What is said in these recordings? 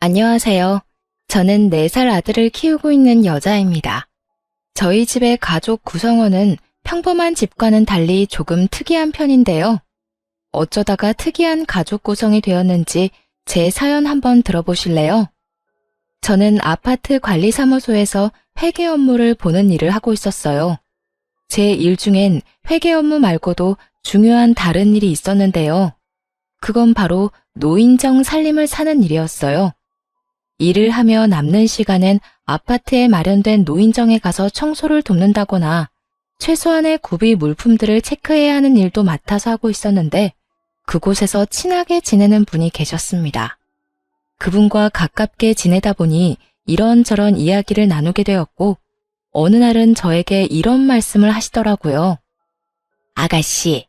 안녕하세요. 저는 4살 아들을 키우고 있는 여자입니다. 저희 집의 가족 구성원은 평범한 집과는 달리 조금 특이한 편인데요. 어쩌다가 특이한 가족 구성이 되었는지 제 사연 한번 들어보실래요? 저는 아파트 관리사무소에서 회계 업무를 보는 일을 하고 있었어요. 제 일 중엔 회계 업무 말고도 중요한 다른 일이 있었는데요. 그건 바로 노인정 살림을 사는 일이었어요. 일을 하며 남는 시간엔 아파트에 마련된 노인정에 가서 청소를 돕는다거나 최소한의 구비 물품들을 체크해야 하는 일도 맡아서 하고 있었는데 그곳에서 친하게 지내는 분이 계셨습니다. 그분과 가깝게 지내다 보니 이런저런 이야기를 나누게 되었고 어느 날은 저에게 이런 말씀을 하시더라고요. 아가씨,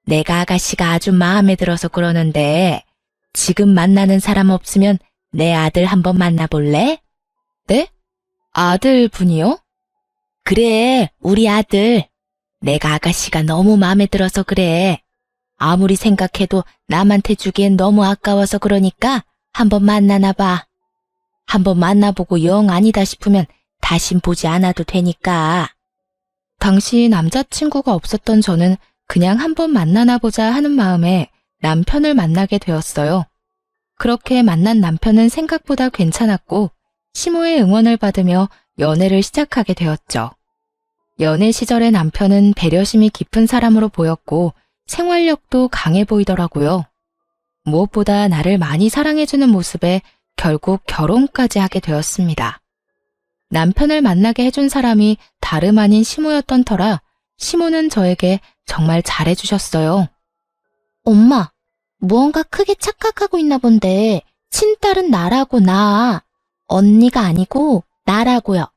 내가 아가씨가 아주 마음에 들어서 그러는데 지금 만나는 사람 없으면 내 아들 한번 만나볼래? 네? 아들 분이요? 그래, 우리 아들. 내가 아가씨가 너무 마음에 들어서 그래. 아무리 생각해도 남한테 주기엔 너무 아까워서 그러니까 한번 만나나 봐. 한번 만나보고 영 아니다 싶으면 다신 보지 않아도 되니까. 당시 남자친구가 없었던 저는 그냥 한번 만나나 보자 하는 마음에 남편을 만나게 되었어요. 그렇게 만난 남편은 생각보다 괜찮았고 시모의 응원을 받으며 연애를 시작하게 되었죠. 연애 시절의 남편은 배려심이 깊은 사람으로 보였고 생활력도 강해 보이더라고요. 무엇보다 나를 많이 사랑해주는 모습에 결국 결혼까지 하게 되었습니다. 남편을 만나게 해준 사람이 다름 아닌 시모였던 터라 시모는 저에게 정말 잘해주셨어요. 엄마, 무언가 크게 착각하고 있나 본데 친딸은 나라고 나. 언니가 아니고 나라고요.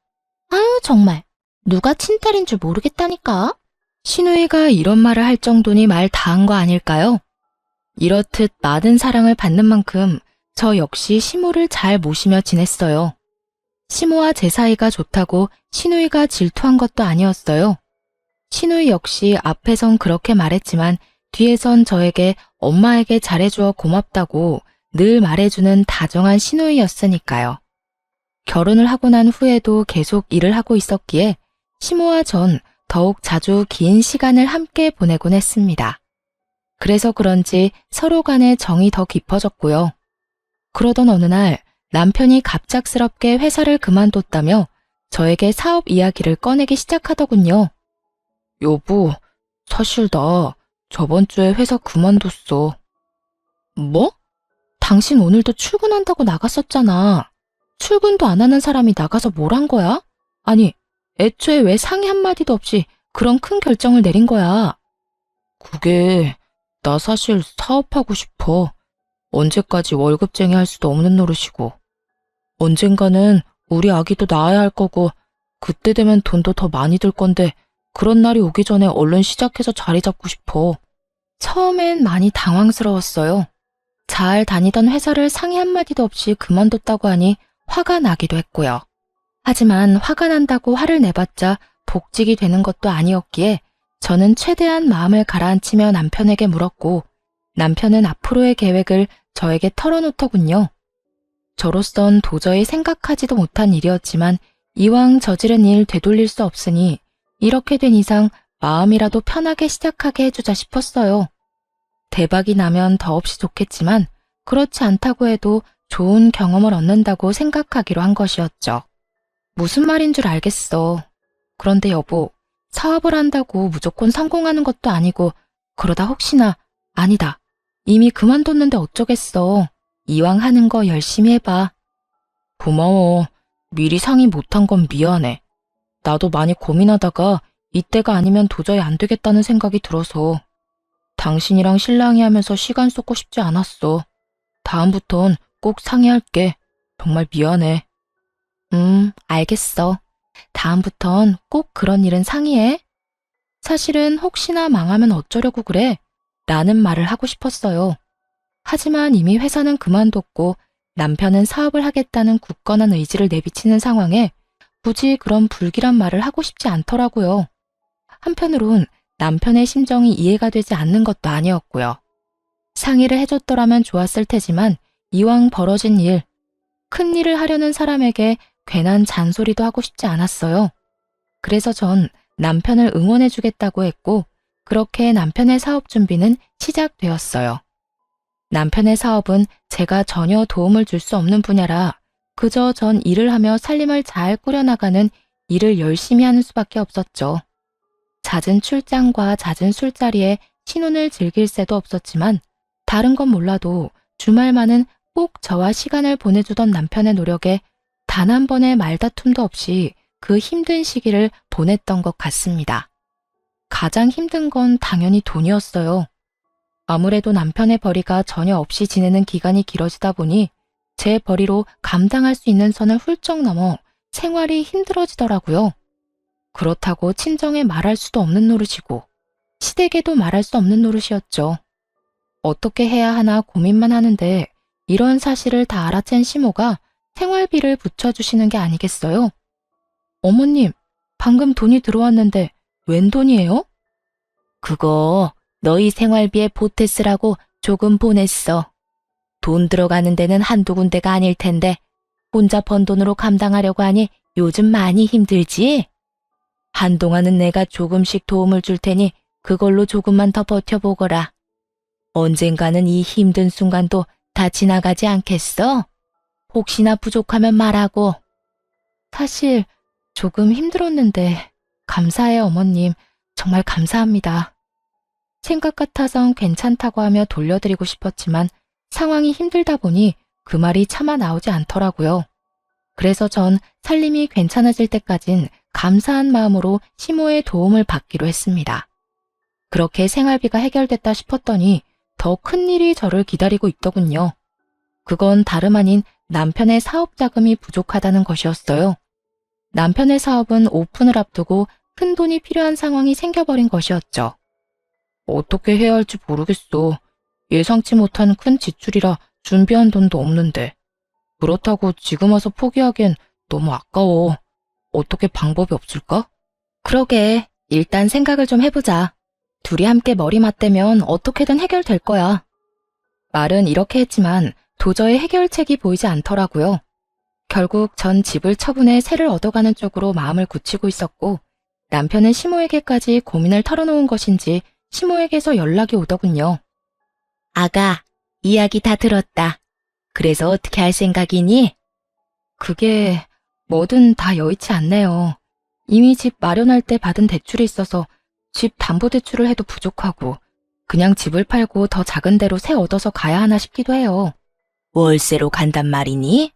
아유 정말 누가 친딸인 줄 모르겠다니까. 시누이가 이런 말을 할 정도니 말 다 한 거 아닐까요? 이렇듯 많은 사랑을 받는 만큼 저 역시 시모를 잘 모시며 지냈어요. 시모와 제 사이가 좋다고 시누이가 질투한 것도 아니었어요. 시누이 역시 앞에선 그렇게 말했지만 뒤에선 저에게 엄마에게 잘해주어 고맙다고 늘 말해주는 다정한 시누이였으니까요. 결혼을 하고 난 후에도 계속 일을 하고 있었기에 시모와 전 더욱 자주 긴 시간을 함께 보내곤 했습니다. 그래서 그런지 서로 간의 정이 더 깊어졌고요. 그러던 어느 날 남편이 갑작스럽게 회사를 그만뒀다며 저에게 사업 이야기를 꺼내기 시작하더군요. 여보, 사실 나 저번 주에 회사 그만뒀어. 뭐? 당신 오늘도 출근한다고 나갔었잖아. 출근도 안 하는 사람이 나가서 뭘 한 거야? 아니, 애초에 왜 상의 한마디도 없이 그런 큰 결정을 내린 거야? 그게 나 사실 사업하고 싶어. 언제까지 월급쟁이 할 수도 없는 노릇이고. 언젠가는 우리 아기도 낳아야 할 거고 그때 되면 돈도 더 많이 들 건데 그런 날이 오기 전에 얼른 시작해서 자리 잡고 싶어. 처음엔 많이 당황스러웠어요. 잘 다니던 회사를 상의 한마디도 없이 그만뒀다고 하니 화가 나기도 했고요. 하지만 화가 난다고 화를 내봤자 복직이 되는 것도 아니었기에 저는 최대한 마음을 가라앉히며 남편에게 물었고 남편은 앞으로의 계획을 저에게 털어놓더군요. 저로선 도저히 생각하지도 못한 일이었지만 이왕 저지른 일 되돌릴 수 없으니 이렇게 된 이상 마음이라도 편하게 시작하게 해주자 싶었어요. 대박이 나면 더없이 좋겠지만 그렇지 않다고 해도 좋은 경험을 얻는다고 생각하기로 한 것이었죠. 무슨 말인 줄 알겠어. 그런데 여보, 사업을 한다고 무조건 성공하는 것도 아니고 그러다 혹시나 아니다. 이미 그만뒀는데 어쩌겠어. 이왕 하는 거 열심히 해봐. 고마워. 미리 상의 못한 건 미안해. 나도 많이 고민하다가 이때가 아니면 도저히 안 되겠다는 생각이 들어서 당신이랑 신랑이 하면서 시간 쏟고 싶지 않았어. 다음부턴 꼭 상의할게. 정말 미안해. 알겠어. 다음부턴 꼭 그런 일은 상의해. 사실은 혹시나 망하면 어쩌려고 그래? 라는 말을 하고 싶었어요. 하지만 이미 회사는 그만뒀고 남편은 사업을 하겠다는 굳건한 의지를 내비치는 상황에 굳이 그런 불길한 말을 하고 싶지 않더라고요. 한편으론 남편의 심정이 이해가 되지 않는 것도 아니었고요. 상의를 해줬더라면 좋았을 테지만 이왕 벌어진 일, 큰 일을 하려는 사람에게 괜한 잔소리도 하고 싶지 않았어요. 그래서 전 남편을 응원해주겠다고 했고, 그렇게 남편의 사업 준비는 시작되었어요. 남편의 사업은 제가 전혀 도움을 줄 수 없는 분야라 그저 전 일을 하며 살림을 잘 꾸려나가는 일을 열심히 하는 수밖에 없었죠. 잦은 출장과 잦은 술자리에 신혼을 즐길 새도 없었지만 다른 건 몰라도 주말만은 꼭 저와 시간을 보내주던 남편의 노력에 단 한 번의 말다툼도 없이 그 힘든 시기를 보냈던 것 같습니다. 가장 힘든 건 당연히 돈이었어요. 아무래도 남편의 벌이가 전혀 없이 지내는 기간이 길어지다 보니 제 벌이로 감당할 수 있는 선을 훌쩍 넘어 생활이 힘들어지더라고요. 그렇다고 친정에 말할 수도 없는 노릇이고 시댁에도 말할 수 없는 노릇이었죠. 어떻게 해야 하나 고민만 하는데 이런 사실을 다 알아챈 시모가 생활비를 붙여주시는 게 아니겠어요? 어머님, 방금 돈이 들어왔는데 웬 돈이에요? 그거 너희 생활비에 보태 쓰라고 조금 보냈어. 돈 들어가는 데는 한두 군데가 아닐 텐데 혼자 번 돈으로 감당하려고 하니 요즘 많이 힘들지? 한동안은 내가 조금씩 도움을 줄 테니 그걸로 조금만 더 버텨보거라. 언젠가는 이 힘든 순간도 다 지나가지 않겠어? 혹시나 부족하면 말하고. 사실 조금 힘들었는데 감사해요, 어머님. 정말 감사합니다. 생각 같아선 괜찮다고 하며 돌려드리고 싶었지만 상황이 힘들다 보니 그 말이 차마 나오지 않더라고요. 그래서 전 살림이 괜찮아질 때까진 감사한 마음으로 시모의 도움을 받기로 했습니다. 그렇게 생활비가 해결됐다 싶었더니 더 큰 일이 저를 기다리고 있더군요. 그건 다름 아닌 남편의 사업 자금이 부족하다는 것이었어요. 남편의 사업은 오픈을 앞두고 큰 돈이 필요한 상황이 생겨버린 것이었죠. 어떻게 해야 할지 모르겠어. 예상치 못한 큰 지출이라 준비한 돈도 없는데. 그렇다고 지금 와서 포기하기엔 너무 아까워. 어떻게 방법이 없을까? 그러게, 일단 생각을 좀 해보자. 둘이 함께 머리 맞대면 어떻게든 해결될 거야. 말은 이렇게 했지만 도저히 해결책이 보이지 않더라고요. 결국 전 집을 처분해 새를 얻어가는 쪽으로 마음을 굳히고 있었고 남편은 시모에게까지 고민을 털어놓은 것인지 시모에게서 연락이 오더군요. 아가, 이야기 다 들었다. 그래서 어떻게 할 생각이니? 그게 뭐든 다 여의치 않네요. 이미 집 마련할 때 받은 대출이 있어서 집 담보대출을 해도 부족하고 그냥 집을 팔고 더 작은 데로 새 얻어서 가야 하나 싶기도 해요. 월세로 간단 말이니?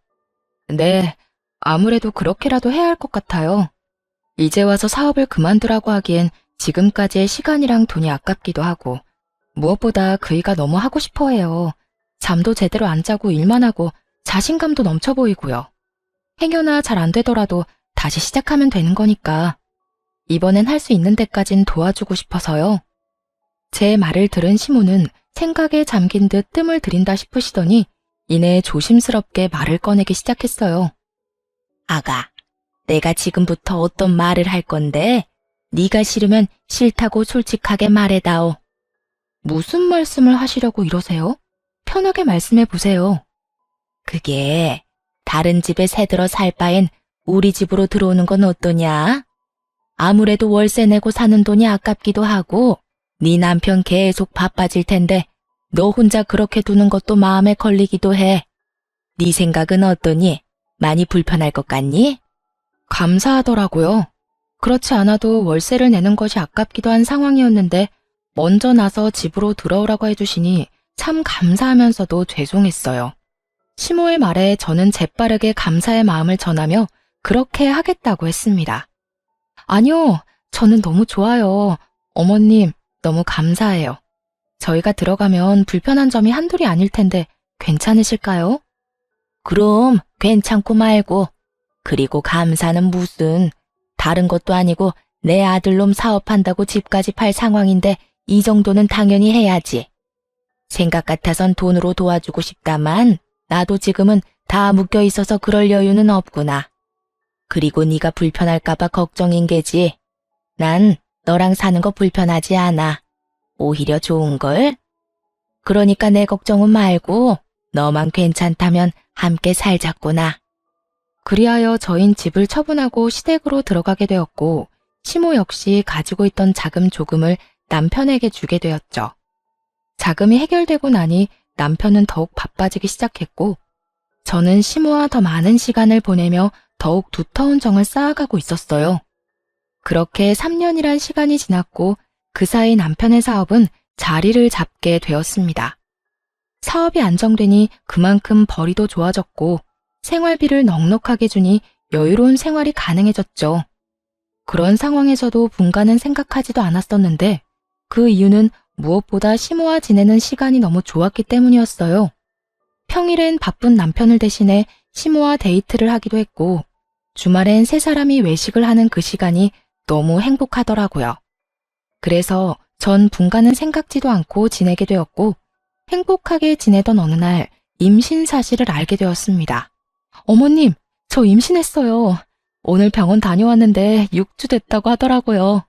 네, 아무래도 그렇게라도 해야 할 것 같아요. 이제 와서 사업을 그만두라고 하기엔 지금까지의 시간이랑 돈이 아깝기도 하고 무엇보다 그이가 너무 하고 싶어 해요. 잠도 제대로 안 자고 일만 하고 자신감도 넘쳐 보이고요. 행여나 잘 안 되더라도 다시 시작하면 되는 거니까 이번엔 할 수 있는 데까진 도와주고 싶어서요. 제 말을 들은 시모는 생각에 잠긴 듯 뜸을 들인다 싶으시더니 이내 조심스럽게 말을 꺼내기 시작했어요. 아가, 내가 지금부터 어떤 말을 할 건데 네가 싫으면 싫다고 솔직하게 말해다오. 무슨 말씀을 하시려고 이러세요? 편하게 말씀해 보세요. 그게 다른 집에 새들어 살 바엔 우리 집으로 들어오는 건 어떠냐? 아무래도 월세 내고 사는 돈이 아깝기도 하고 네 남편 계속 바빠질 텐데 너 혼자 그렇게 두는 것도 마음에 걸리기도 해. 네 생각은 어떠니? 많이 불편할 것 같니? 감사하더라고요. 그렇지 않아도 월세를 내는 것이 아깝기도 한 상황이었는데 먼저 나서 집으로 들어오라고 해주시니 참 감사하면서도 죄송했어요. 시모의 말에 저는 재빠르게 감사의 마음을 전하며 그렇게 하겠다고 했습니다. 아니요, 저는 너무 좋아요. 어머님, 너무 감사해요. 저희가 들어가면 불편한 점이 한둘이 아닐 텐데 괜찮으실까요? 그럼 괜찮고 말고. 그리고 감사는 무슨. 다른 것도 아니고 내 아들놈 사업한다고 집까지 팔 상황인데 이 정도는 당연히 해야지. 생각 같아선 돈으로 도와주고 싶다만 나도 지금은 다 묶여 있어서 그럴 여유는 없구나. 그리고 네가 불편할까봐 걱정인 게지. 난 너랑 사는 거 불편하지 않아. 오히려 좋은걸? 그러니까 내 걱정은 말고 너만 괜찮다면 함께 살자꾸나. 그리하여 저흰 집을 처분하고 시댁으로 들어가게 되었고, 시모 역시 가지고 있던 자금 조금을 남편에게 주게 되었죠. 자금이 해결되고 나니 남편은 더욱 바빠지기 시작했고, 저는 시모와 더 많은 시간을 보내며 더욱 두터운 정을 쌓아가고 있었어요. 그렇게 3년이란 시간이 지났고 그 사이 남편의 사업은 자리를 잡게 되었습니다. 사업이 안정되니 그만큼 벌이도 좋아졌고 생활비를 넉넉하게 주니 여유로운 생활이 가능해졌죠. 그런 상황에서도 분가는 생각하지도 않았었는데 그 이유는 무엇보다 시모와 지내는 시간이 너무 좋았기 때문이었어요. 평일엔 바쁜 남편을 대신해 시모와 데이트를 하기도 했고 주말엔 세 사람이 외식을 하는 그 시간이 너무 행복하더라고요. 그래서 전 분가는 생각지도 않고 지내게 되었고 행복하게 지내던 어느 날 임신 사실을 알게 되었습니다. 어머님, 저 임신했어요. 오늘 병원 다녀왔는데 6주 됐다고 하더라고요.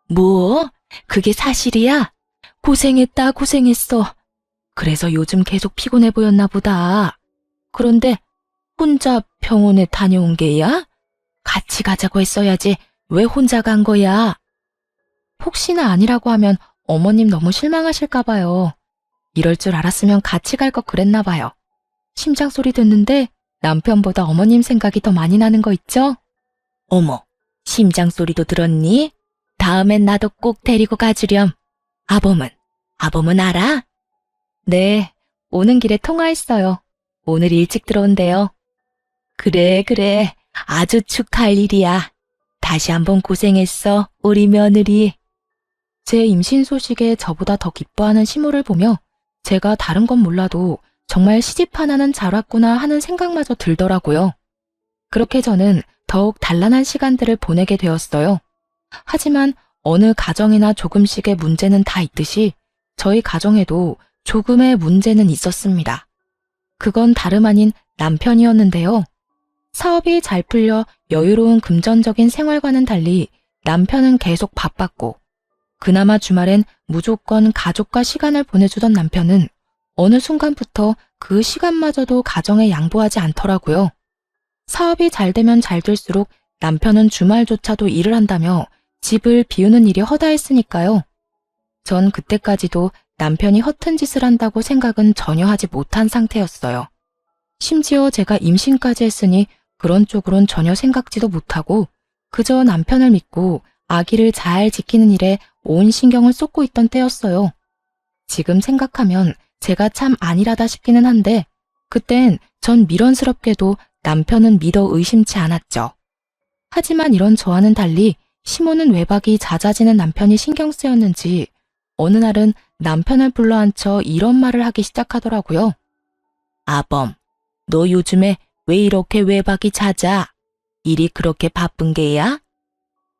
뭐? 그게 사실이야? 고생했다, 고생했어. 그래서 요즘 계속 피곤해 보였나 보다. 그런데 혼자 병원에 다녀온 게야? 같이 가자고 했어야지. 왜 혼자 간 거야? 혹시나 아니라고 하면 어머님 너무 실망하실까 봐요. 이럴 줄 알았으면 같이 갈 것 그랬나 봐요. 심장 소리 듣는데 남편보다 어머님 생각이 더 많이 나는 거 있죠? 어머, 심장 소리도 들었니? 다음엔 나도 꼭 데리고 가주렴. 아범은 알아? 네, 오는 길에 통화했어요. 오늘 일찍 들어온대요. 그래, 아주 축하할 일이야. 다시 한번 고생했어, 우리 며느리. 제 임신 소식에 저보다 더 기뻐하는 시모를 보며 제가 다른 건 몰라도 정말 시집 하나는 잘 왔구나 하는 생각마저 들더라고요. 그렇게 저는 더욱 단란한 시간들을 보내게 되었어요. 하지만 어느 가정이나 조금씩의 문제는 다 있듯이 저희 가정에도 조금의 문제는 있었습니다. 그건 다름 아닌 남편이었는데요. 사업이 잘 풀려 여유로운 금전적인 생활과는 달리 남편은 계속 바빴고 그나마 주말엔 무조건 가족과 시간을 보내주던 남편은 어느 순간부터 그 시간마저도 가정에 양보하지 않더라고요. 사업이 잘 되면 잘 될수록 남편은 주말조차도 일을 한다며 집을 비우는 일이 허다했으니까요. 전 그때까지도 남편이 허튼 짓을 한다고 생각은 전혀 하지 못한 상태였어요. 심지어 제가 임신까지 했으니 그런 쪽으론 전혀 생각지도 못하고 그저 남편을 믿고 아기를 잘 지키는 일에 온 신경을 쏟고 있던 때였어요. 지금 생각하면 제가 참 안일하다 싶기는 한데 그땐 전 미련스럽게도 남편은 믿어 의심치 않았죠. 하지만 이런 저와는 달리 시모는 외박이 잦아지는 남편이 신경 쓰였는지 어느 날은 남편을 불러앉혀 이런 말을 하기 시작하더라고요. 아범, 너 요즘에 왜 이렇게 외박이 잦아? 일이 그렇게 바쁜 게야?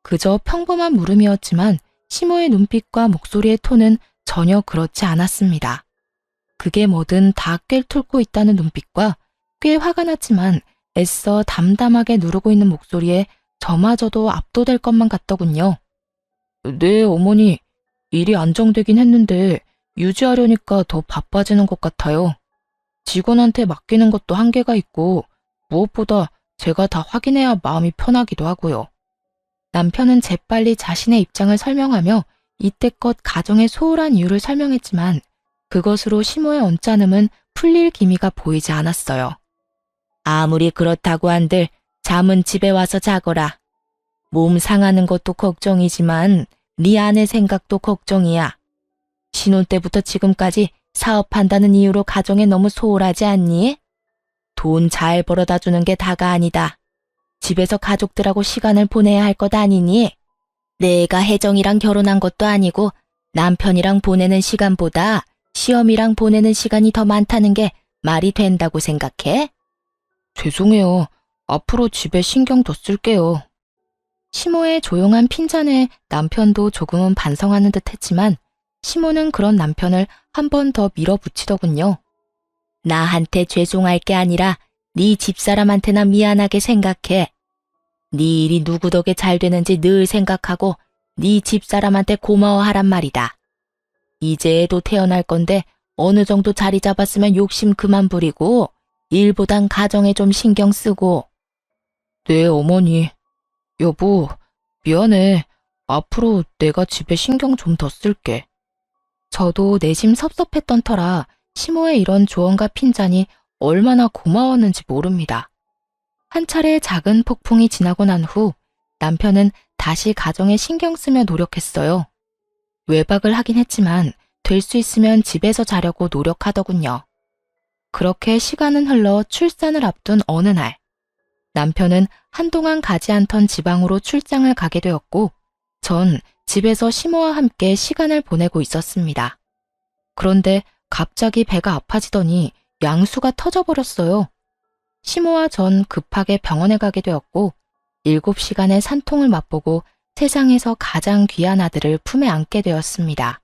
그저 평범한 물음이었지만 시모의 눈빛과 목소리의 톤은 전혀 그렇지 않았습니다. 그게 뭐든 다 꿰뚫고 있다는 눈빛과 꽤 화가 났지만 애써 담담하게 누르고 있는 목소리에 저마저도 압도될 것만 같더군요. 네, 어머니. 일이 안정되긴 했는데 유지하려니까 더 바빠지는 것 같아요. 직원한테 맡기는 것도 한계가 있고 무엇보다 제가 다 확인해야 마음이 편하기도 하고요. 남편은 재빨리 자신의 입장을 설명하며 이때껏 가정의 소홀한 이유를 설명했지만 그것으로 시모의 언짢음은 풀릴 기미가 보이지 않았어요. 아무리 그렇다고 한들 잠은 집에 와서 자거라. 몸 상하는 것도 걱정이지만 네 아내 생각도 걱정이야. 신혼 때부터 지금까지 사업한다는 이유로 가정에 너무 소홀하지 않니? 돈 잘 벌어다 주는 게 다가 아니다. 집에서 가족들하고 시간을 보내야 할 것 아니니? 내가 혜정이랑 결혼한 것도 아니고 남편이랑 보내는 시간보다 시험이랑 보내는 시간이 더 많다는 게 말이 된다고 생각해? 죄송해요. 앞으로 집에 신경 더 쓸게요. 시모의 조용한 핀잔에 남편도 조금은 반성하는 듯 했지만 시모는 그런 남편을 한 번 더 밀어붙이더군요. 나한테 죄송할 게 아니라 네 집사람한테나 미안하게 생각해. 네 일이 누구 덕에 잘 되는지 늘 생각하고 네 집사람한테 고마워하란 말이다. 이제 애도 태어날 건데 어느 정도 자리 잡았으면 욕심 그만 부리고 일보단 가정에 좀 신경 쓰고. 네, 어머니. 여보, 미안해. 앞으로 내가 집에 신경 좀 더 쓸게. 저도 내심 섭섭했던 터라 시모의 이런 조언과 핀잔이 얼마나 고마웠는지 모릅니다. 한 차례 작은 폭풍이 지나고 난 후 남편은 다시 가정에 신경 쓰며 노력했어요. 외박을 하긴 했지만 될 수 있으면 집에서 자려고 노력하더군요. 그렇게 시간은 흘러 출산을 앞둔 어느 날, 남편은 한동안 가지 않던 지방으로 출장을 가게 되었고, 전 집에서 시모와 함께 시간을 보내고 있었습니다. 그런데 갑자기 배가 아파지더니 양수가 터져버렸어요. 시모와 전 급하게 병원에 가게 되었고, 7시간의 산통을 맛보고 세상에서 가장 귀한 아들을 품에 안게 되었습니다.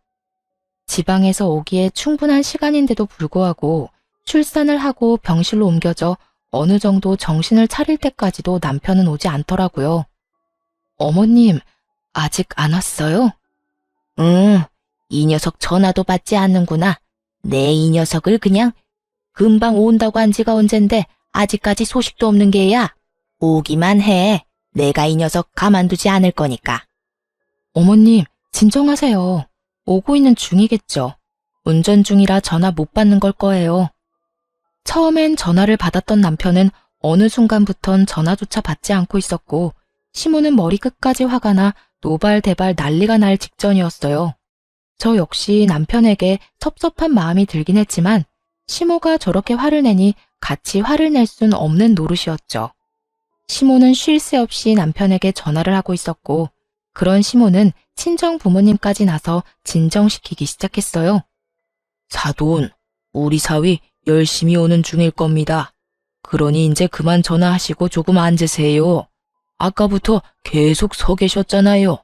지방에서 오기에 충분한 시간인데도 불구하고 출산을 하고 병실로 옮겨져 어느 정도 정신을 차릴 때까지도 남편은 오지 않더라고요. 어머님, 아직 안 왔어요? 응, 이 녀석 전화도 받지 않는구나. 내 이 녀석을 그냥 금방 온다고 한 지가 언젠데 아직까지 소식도 없는 게야. 오기만 해. 내가 이 녀석 가만두지 않을 거니까. 어머님, 진정하세요. 오고 있는 중이겠죠. 운전 중이라 전화 못 받는 걸 거예요. 처음엔 전화를 받았던 남편은 어느 순간부턴 전화조차 받지 않고 있었고, 시모는 머리끝까지 화가 나 노발대발 난리가 날 직전이었어요. 저 역시 남편에게 섭섭한 마음이 들긴 했지만 시모가 저렇게 화를 내니 같이 화를 낼 순 없는 노릇이었죠. 시모는 쉴 새 없이 남편에게 전화를 하고 있었고, 그런 시모는 친정 부모님까지 나서 진정시키기 시작했어요. 사돈, 우리 사위 열심히 오는 중일 겁니다. 그러니 이제 그만 전화하시고 조금 앉으세요. 아까부터 계속 서 계셨잖아요.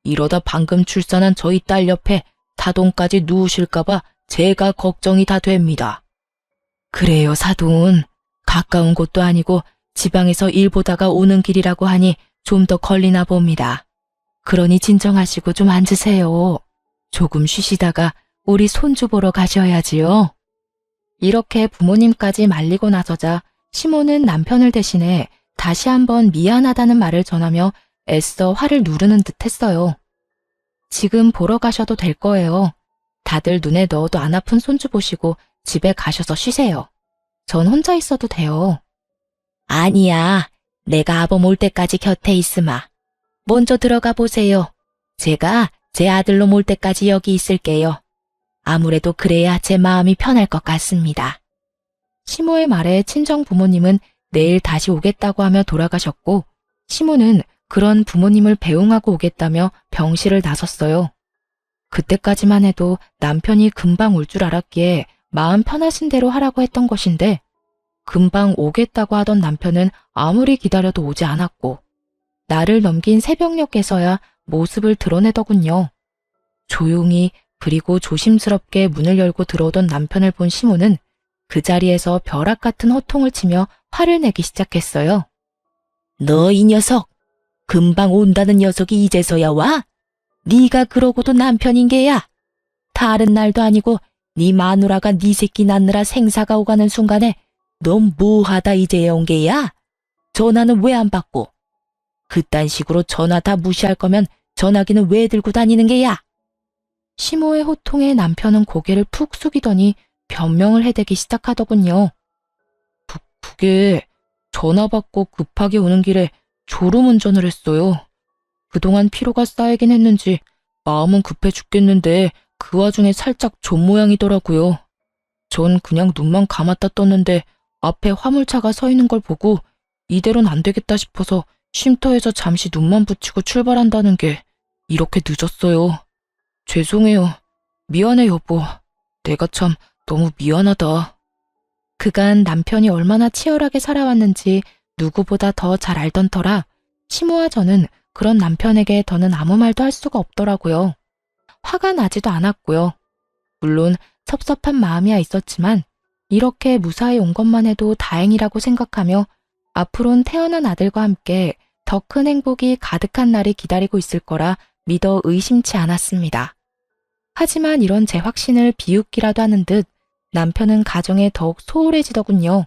이러다 방금 출산한 저희 딸 옆에 사돈까지 누우실까봐 제가 걱정이 다 됩니다. 그래요, 사돈. 가까운 곳도 아니고 지방에서 일 보다가 오는 길이라고 하니 좀 더 걸리나 봅니다. 그러니 진정하시고 좀 앉으세요. 조금 쉬시다가 우리 손주 보러 가셔야지요. 이렇게 부모님까지 말리고 나서자 시모는 남편을 대신해 다시 한번 미안하다는 말을 전하며 애써 화를 누르는 듯 했어요. 지금 보러 가셔도 될 거예요. 다들 눈에 넣어도 안 아픈 손주 보시고 집에 가셔서 쉬세요. 전 혼자 있어도 돼요. 아니야. 내가 아범 올 때까지 곁에 있으마. 먼저 들어가 보세요. 제가 제 아들로 올 때까지 여기 있을게요. 아무래도 그래야 제 마음이 편할 것 같습니다. 시모의 말에 친정 부모님은 내일 다시 오겠다고 하며 돌아가셨고, 시모는 그런 부모님을 배웅하고 오겠다며 병실을 나섰어요. 그때까지만 해도 남편이 금방 올 줄 알았기에 마음 편하신 대로 하라고 했던 것인데, 금방 오겠다고 하던 남편은 아무리 기다려도 오지 않았고, 날을 넘긴 새벽녘에서야 모습을 드러내더군요. 조용히 그리고 조심스럽게 문을 열고 들어오던 남편을 본 시모는 그 자리에서 벼락 같은 호통을 치며 화를 내기 시작했어요. 너 이 녀석! 금방 온다는 녀석이 이제서야 와? 네가 그러고도 남편인 게야. 다른 날도 아니고 네 마누라가 네 새끼 낳느라 생사가 오가는 순간에 넌 뭐하다 이제야 온 게야? 전화는 왜 안 받고? 그딴 식으로 전화 다 무시할 거면 전화기는 왜 들고 다니는 게야? 시모의 호통에 남편은 고개를 푹 숙이더니 변명을 해대기 시작하더군요. 그게 전화 받고 급하게 오는 길에 졸음운전을 했어요. 그동안 피로가 쌓이긴 했는지 마음은 급해 죽겠는데 그 와중에 살짝 존 모양이더라고요. 전 그냥 눈만 감았다 떴는데 앞에 화물차가 서 있는 걸 보고 이대로는 안 되겠다 싶어서 쉼터에서 잠시 눈만 붙이고 출발한다는 게 이렇게 늦었어요. 죄송해요. 미안해 여보. 내가 참 너무 미안하다. 그간 남편이 얼마나 치열하게 살아왔는지 누구보다 더 잘 알던 터라 시모와 저는 그런 남편에게 더는 아무 말도 할 수가 없더라고요. 화가 나지도 않았고요. 물론 섭섭한 마음이야 있었지만 이렇게 무사히 온 것만 해도 다행이라고 생각하며 앞으론 태어난 아들과 함께 더 큰 행복이 가득한 날이 기다리고 있을 거라 믿어 의심치 않았습니다. 하지만 이런 제 확신을 비웃기라도 하는 듯 남편은 가정에 더욱 소홀해지더군요.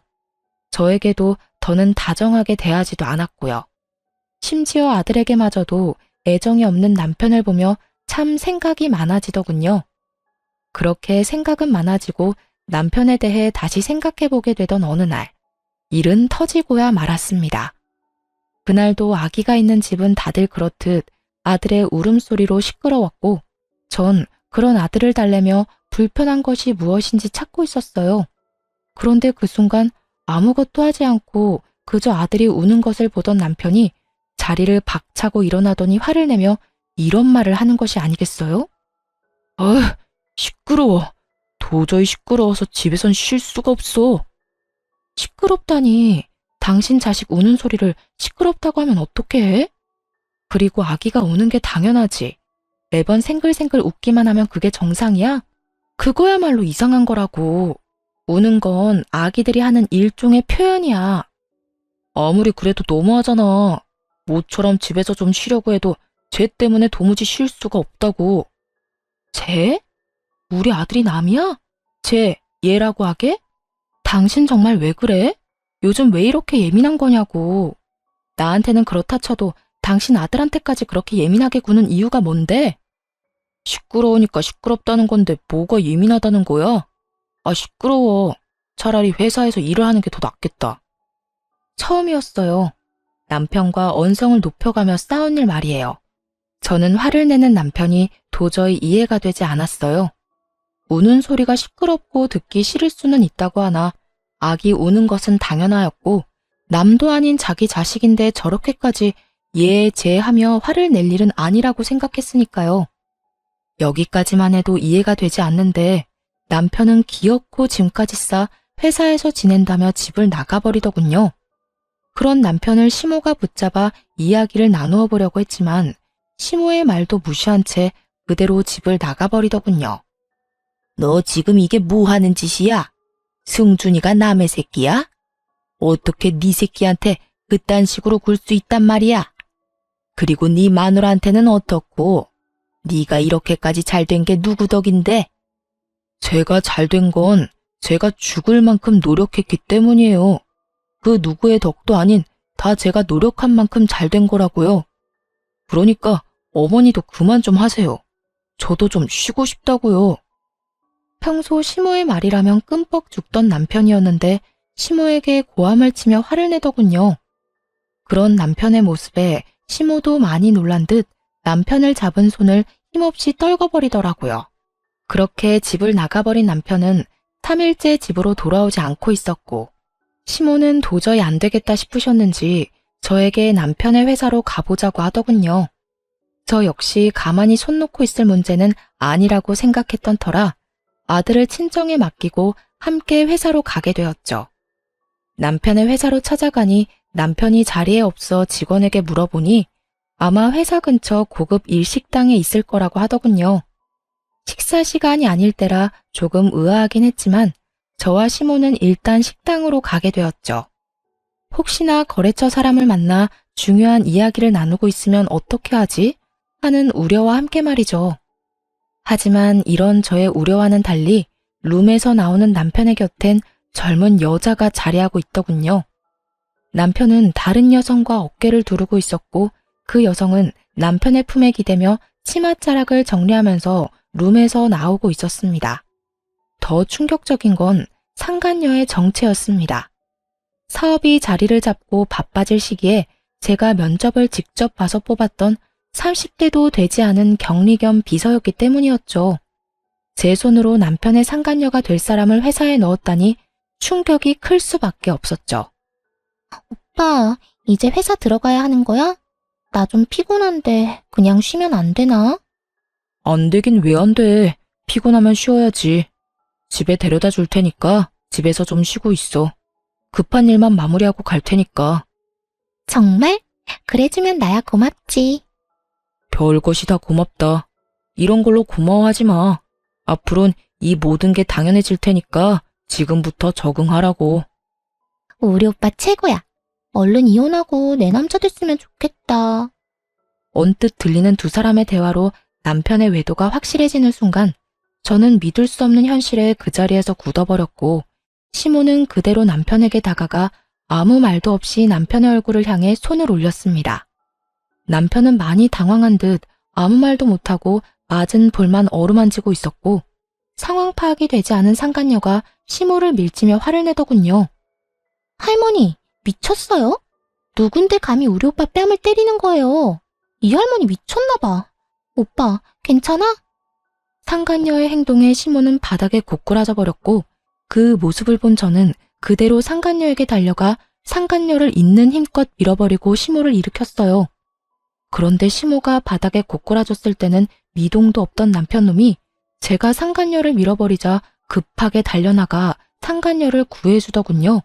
저에게도 더는 다정하게 대하지도 않았고요. 심지어 아들에게마저도 애정이 없는 남편을 보며 참 생각이 많아지더군요. 그렇게 생각은 많아지고 남편에 대해 다시 생각해보게 되던 어느 날, 일은 터지고야 말았습니다. 그날도 아기가 있는 집은 다들 그렇듯 아들의 울음소리로 시끄러웠고, 전 그런 아들을 달래며 불편한 것이 무엇인지 찾고 있었어요. 그런데 그 순간 아무것도 하지 않고 그저 아들이 우는 것을 보던 남편이 자리를 박차고 일어나더니 화를 내며 이런 말을 하는 것이 아니겠어요? 시끄러워. 도저히 시끄러워서 집에선 쉴 수가 없어. 시끄럽다니. 당신 자식 우는 소리를 시끄럽다고 하면 어떻게 해? 그리고 아기가 우는 게 당연하지. 매번 생글생글 웃기만 하면 그게 정상이야? 그거야말로 이상한 거라고. 우는 건 아기들이 하는 일종의 표현이야. 아무리 그래도 너무하잖아. 모처럼 집에서 좀 쉬려고 해도 쟤 때문에 도무지 쉴 수가 없다고. 쟤? 우리 아들이 남이야? 쟤, 얘라고 하게? 당신 정말 왜 그래? 요즘 왜 이렇게 예민한 거냐고. 나한테는 그렇다 쳐도 당신 아들한테까지 그렇게 예민하게 구는 이유가 뭔데? 시끄러우니까 시끄럽다는 건데 뭐가 예민하다는 거야? 아, 시끄러워. 차라리 회사에서 일을 하는 게 더 낫겠다. 처음이었어요. 남편과 언성을 높여가며 싸운 일 말이에요. 저는 화를 내는 남편이 도저히 이해가 되지 않았어요. 우는 소리가 시끄럽고 듣기 싫을 수는 있다고 하나 아기 우는 것은 당연하였고 남도 아닌 자기 자식인데 저렇게까지 예, 제 하며 화를 낼 일은 아니라고 생각했으니까요. 여기까지만 해도 이해가 되지 않는데 남편은 기어코 짐까지 싸 회사에서 지낸다며 집을 나가버리더군요. 그런 남편을 시모가 붙잡아 이야기를 나누어 보려고 했지만 시모의 말도 무시한 채 그대로 집을 나가버리더군요. 너 지금 이게 뭐 하는 짓이야? 승준이가 남의 새끼야? 어떻게 네 새끼한테 그딴 식으로 굴 수 있단 말이야? 그리고 네 마누라한테는 어떻고? 네가 이렇게까지 잘된 게 누구 덕인데? 제가 잘된 건 제가 죽을 만큼 노력했기 때문이에요. 그 누구의 덕도 아닌 다 제가 노력한 만큼 잘된 거라고요. 그러니까 어머니도 그만 좀 하세요. 저도 좀 쉬고 싶다고요. 평소 시모의 말이라면 끔뻑 죽던 남편이었는데 시모에게 고함을 치며 화를 내더군요. 그런 남편의 모습에 시모도 많이 놀란 듯 남편을 잡은 손을 힘없이 떨궈버리더라고요. 그렇게 집을 나가버린 남편은 3일째 집으로 돌아오지 않고 있었고 시모는 도저히 안 되겠다 싶으셨는지 저에게 남편의 회사로 가보자고 하더군요. 저 역시 가만히 손 놓고 있을 문제는 아니라고 생각했던 터라 아들을 친정에 맡기고 함께 회사로 가게 되었죠. 남편의 회사로 찾아가니 남편이 자리에 없어 직원에게 물어보니 아마 회사 근처 고급 일식당에 있을 거라고 하더군요. 식사 시간이 아닐 때라 조금 의아하긴 했지만 저와 시모는 일단 식당으로 가게 되었죠. 혹시나 거래처 사람을 만나 중요한 이야기를 나누고 있으면 어떻게 하지? 하는 우려와 함께 말이죠. 하지만 이런 저의 우려와는 달리 룸에서 나오는 남편의 곁엔 젊은 여자가 자리하고 있더군요. 남편은 다른 여성과 어깨를 두르고 있었고 그 여성은 남편의 품에 기대며 치맛자락을 정리하면서 룸에서 나오고 있었습니다. 더 충격적인 건 상간녀의 정체였습니다. 사업이 자리를 잡고 바빠질 시기에 제가 면접을 직접 봐서 뽑았던 30대도 되지 않은 격리 겸 비서였기 때문이었죠. 제 손으로 남편의 상간녀가 될 사람을 회사에 넣었다니 충격이 클 수밖에 없었죠. 오빠, 이제 회사 들어가야 하는 거야? 나 좀 피곤한데 그냥 쉬면 안 되나? 안 되긴 왜 안 돼. 피곤하면 쉬어야지. 집에 데려다 줄 테니까 집에서 좀 쉬고 있어. 급한 일만 마무리하고 갈 테니까. 정말? 그래주면 나야 고맙지. 별것이 다 고맙다. 이런 걸로 고마워하지 마. 앞으론 이 모든 게 당연해질 테니까 지금부터 적응하라고. 우리 오빠 최고야. 얼른 이혼하고 내 남자 됐으면 좋겠다. 언뜻 들리는 두 사람의 대화로 남편의 외도가 확실해지는 순간 저는 믿을 수 없는 현실에 그 자리에서 굳어버렸고 시모는 그대로 남편에게 다가가 아무 말도 없이 남편의 얼굴을 향해 손을 올렸습니다. 남편은 많이 당황한 듯 아무 말도 못하고 맞은 볼만 어루만지고 있었고 상황 파악이 되지 않은 상간녀가 시모를 밀치며 화를 내더군요. 할머니, 미쳤어요? 누군데 감히 우리 오빠 뺨을 때리는 거예요? 이 할머니 미쳤나 봐. 오빠, 괜찮아? 상간녀의 행동에 시모는 바닥에 고꾸라져 버렸고 그 모습을 본 저는 그대로 상간녀에게 달려가 상간녀를 있는 힘껏 밀어버리고 시모를 일으켰어요. 그런데 시모가 바닥에 고꾸라졌을 때는 미동도 없던 남편놈이 제가 상간녀를 밀어버리자 급하게 달려나가 상간녀를 구해주더군요.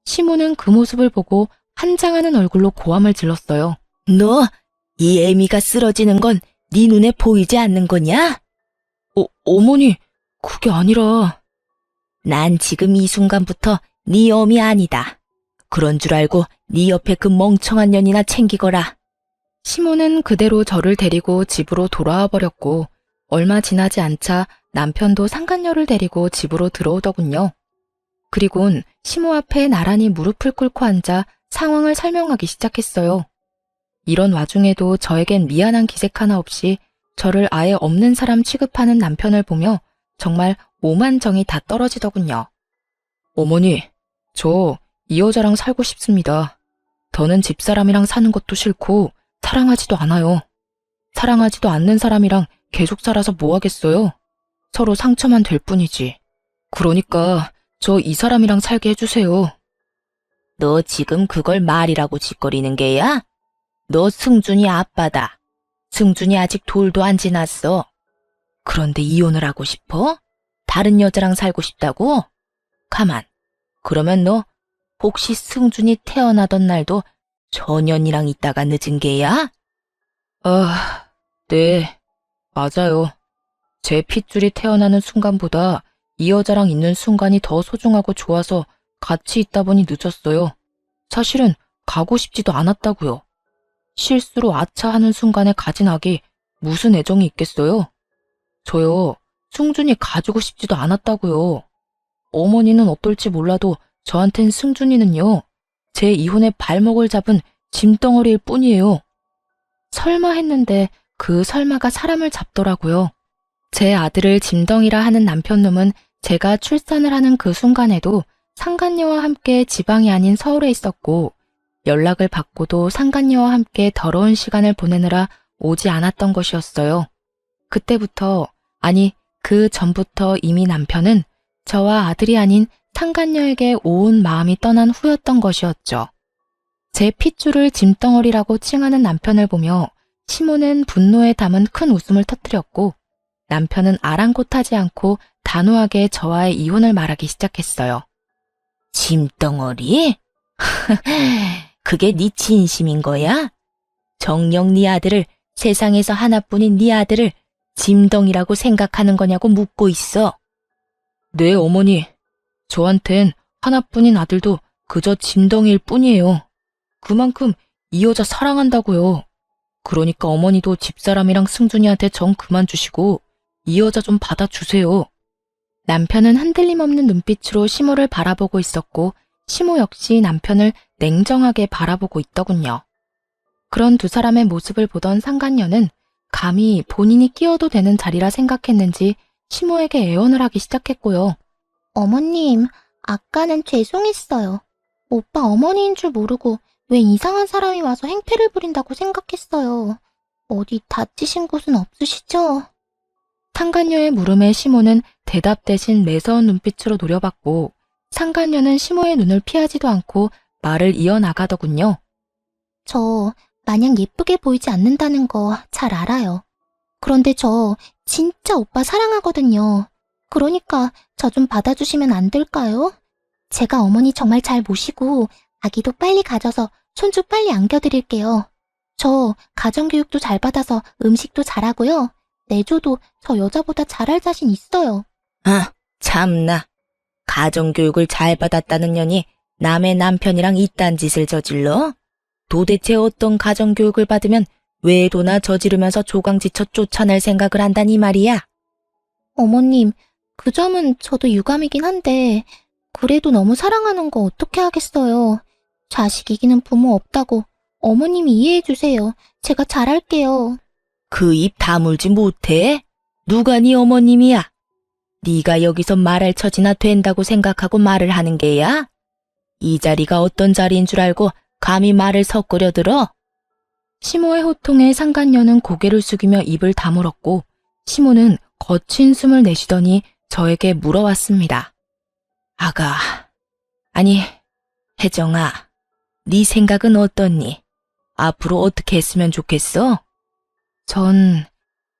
시모는 그 모습을 보고 한장하는 얼굴로 고함을 질렀어요. 너, 이 애미가 쓰러지는 건 네 눈에 보이지 않는 거냐? 어머니, 그게 아니라... 난 지금 이 순간부터 네 어미 아니다. 그런 줄 알고 네 옆에 그 멍청한 년이나 챙기거라. 시모는 그대로 저를 데리고 집으로 돌아와 버렸고 얼마 지나지 않자 남편도 상간녀를 데리고 집으로 들어오더군요. 그리곤 시모 앞에 나란히 무릎을 꿇고 앉아 상황을 설명하기 시작했어요. 이런 와중에도 저에겐 미안한 기색 하나 없이 저를 아예 없는 사람 취급하는 남편을 보며 정말 오만 정이 다 떨어지더군요. 어머니, 저 이 여자랑 살고 싶습니다. 더는 집사람이랑 사는 것도 싫고 사랑하지도 않아요. 사랑하지도 않는 사람이랑 계속 살아서 뭐 하겠어요? 서로 상처만 될 뿐이지. 그러니까 저 이 사람이랑 살게 해주세요. 너 지금 그걸 말이라고 짓거리는 게야? 너 승준이 아빠다. 승준이 아직 돌도 안 지났어. 그런데 이혼을 하고 싶어? 다른 여자랑 살고 싶다고? 가만. 그러면 너 혹시 승준이 태어나던 날도 전현이랑 있다가 늦은 게야? 네, 맞아요. 제 핏줄이 태어나는 순간보다 이 여자랑 있는 순간이 더 소중하고 좋아서 같이 있다 보니 늦었어요. 사실은 가고 싶지도 않았다고요. 실수로 아차하는 순간에 가진 악이 무슨 애정이 있겠어요? 저요, 승준이 가지고 싶지도 않았다고요. 어머니는 어떨지 몰라도 저한텐 승준이는요, 제 이혼의 발목을 잡은 짐덩어리일 뿐이에요. 설마 했는데 그 설마가 사람을 잡더라고요. 제 아들을 짐덩이라 하는 남편놈은 제가 출산을 하는 그 순간에도 상간녀와 함께 지방이 아닌 서울에 있었고 연락을 받고도 상간녀와 함께 더러운 시간을 보내느라 오지 않았던 것이었어요. 그때부터, 아니 그 전부터 이미 남편은 저와 아들이 아닌 상간녀에게 온 마음이 떠난 후였던 것이었죠. 제 핏줄을 짐덩어리라고 칭하는 남편을 보며 시모는 분노에 담은 큰 웃음을 터뜨렸고 남편은 아랑곳하지 않고 단호하게 저와의 이혼을 말하기 시작했어요. 짐덩어리? 그게 네 진심인 거야? 정녕 네 아들을, 세상에서 하나뿐인 네 아들을 짐덩이라고 생각하는 거냐고 묻고 있어. 네, 어머니. 저한텐 하나뿐인 아들도 그저 짐덩이일 뿐이에요. 그만큼 이 여자 사랑한다고요. 그러니까 어머니도 집사람이랑 승준이한테 정 그만 주시고 이 여자 좀 받아주세요. 남편은 흔들림 없는 눈빛으로 시모를 바라보고 있었고 시모 역시 남편을 냉정하게 바라보고 있더군요. 그런 두 사람의 모습을 보던 상간녀는 감히 본인이 끼어도 되는 자리라 생각했는지 시모에게 애원을 하기 시작했고요. 어머님, 아까는 죄송했어요. 오빠 어머니인 줄 모르고 왜 이상한 사람이 와서 행패를 부린다고 생각했어요. 어디 다치신 곳은 없으시죠? 상간녀의 물음에 시모는 대답 대신 매서운 눈빛으로 노려봤고 상간녀는 시모의 눈을 피하지도 않고 말을 이어나가더군요. 저 마냥 예쁘게 보이지 않는다는 거 잘 알아요. 그런데 저 진짜 오빠 사랑하거든요. 그러니까 저 좀 받아주시면 안 될까요? 제가 어머니 정말 잘 모시고 아기도 빨리 가져서 손주 빨리 안겨드릴게요. 저 가정교육도 잘 받아서 음식도 잘하고요. 내줘도 저 여자보다 잘할 자신 있어요. 아, 참나. 가정교육을 잘 받았다는 년이 남의 남편이랑 이딴 짓을 저질러? 도대체 어떤 가정교육을 받으면 외도나 저지르면서 조강지쳐 쫓아낼 생각을 한다니 말이야. 어머님, 그 점은 저도 유감이긴 한데, 그래도 너무 사랑하는 거 어떻게 하겠어요. 자식 이기는 부모 없다고 어머님이 이해해 주세요. 제가 잘할게요. 그 입 다물지 못해? 누가 네 어머님이야? 네가 여기서 말할 처지나 된다고 생각하고 말을 하는 게야? 이 자리가 어떤 자리인 줄 알고 감히 말을 섞으려 들어? 시모의 호통에 상간녀는 고개를 숙이며 입을 다물었고 시모는 거친 숨을 내쉬더니 저에게 물어왔습니다. 아가, 아니, 혜정아, 네 생각은 어떻니? 앞으로 어떻게 했으면 좋겠어? 전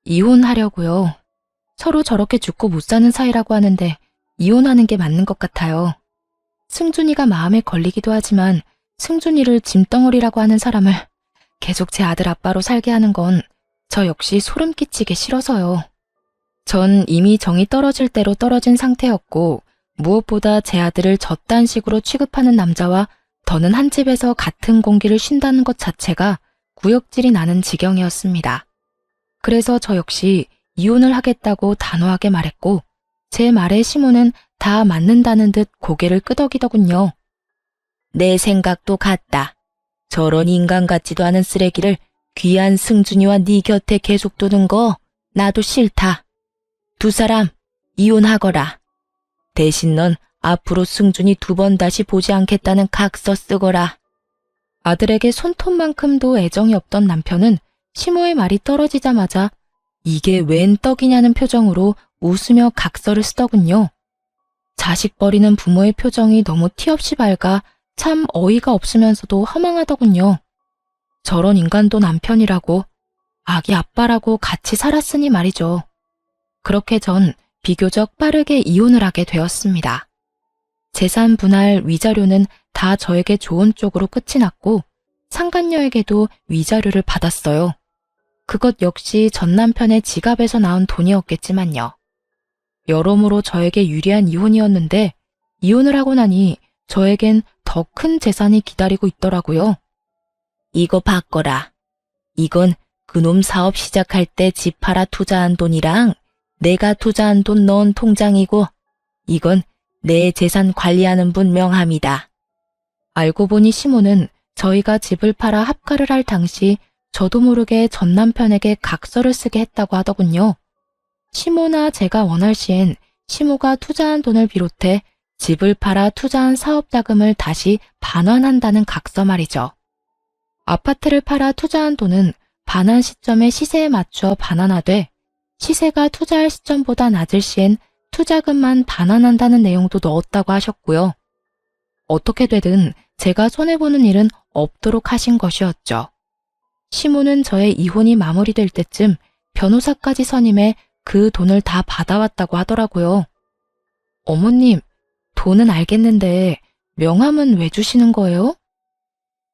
이혼하려고요. 서로 저렇게 죽고 못 사는 사이라고 하는데 이혼하는 게 맞는 것 같아요. 승준이가 마음에 걸리기도 하지만 승준이를 짐덩어리라고 하는 사람을 계속 제 아들 아빠로 살게 하는 건 저 역시 소름 끼치게 싫어서요. 전 이미 정이 떨어질 대로 떨어진 상태였고 무엇보다 제 아들을 저딴 식으로 취급하는 남자와 더는 한 집에서 같은 공기를 쉰다는 것 자체가 구역질이 나는 지경이었습니다. 그래서 저 역시 이혼을 하겠다고 단호하게 말했고 제 말에 시모는 다 맞는다는 듯 고개를 끄덕이더군요. 내 생각도 같다. 저런 인간 같지도 않은 쓰레기를 귀한 승준이와 네 곁에 계속 두는 거 나도 싫다. 두 사람 이혼하거라. 대신 넌 앞으로 승준이 2번 다시 보지 않겠다는 각서 쓰거라. 아들에게 손톱만큼도 애정이 없던 남편은 시모의 말이 떨어지자마자 이게 웬 떡이냐는 표정으로 웃으며 각서를 쓰더군요. 자식 버리는 부모의 표정이 너무 티없이 밝아 참 어이가 없으면서도 허망하더군요. 저런 인간도 남편이라고, 아기 아빠라고 같이 살았으니 말이죠. 그렇게 전 비교적 빠르게 이혼을 하게 되었습니다. 재산 분할 위자료는 다 저에게 좋은 쪽으로 끝이 났고 상간녀에게도 위자료를 받았어요. 그것 역시 전 남편의 지갑에서 나온 돈이었겠지만요. 여러모로 저에게 유리한 이혼이었는데 이혼을 하고 나니 저에겐 더 큰 재산이 기다리고 있더라고요. 이거 바꿔라. 이건 그놈 사업 시작할 때 집 팔아 투자한 돈이랑 내가 투자한 돈 넣은 통장이고 이건 내 재산 관리하는 분 명함이다. 알고 보니 시모는 저희가 집을 팔아 합가를 할 당시 저도 모르게 전 남편에게 각서를 쓰게 했다고 하더군요. 시모나 제가 원할 시엔 시모가 투자한 돈을 비롯해 집을 팔아 투자한 사업 자금을 다시 반환한다는 각서 말이죠. 아파트를 팔아 투자한 돈은 반환 시점의 시세에 맞춰 반환하되 시세가 투자할 시점보다 낮을 시엔 투자금만 반환한다는 내용도 넣었다고 하셨고요. 어떻게 되든 제가 손해보는 일은 없도록 하신 것이었죠. 시모는 저의 이혼이 마무리될 때쯤 변호사까지 선임해 그 돈을 다 받아왔다고 하더라고요. 어머님, 돈은 알겠는데 명함은 왜 주시는 거예요?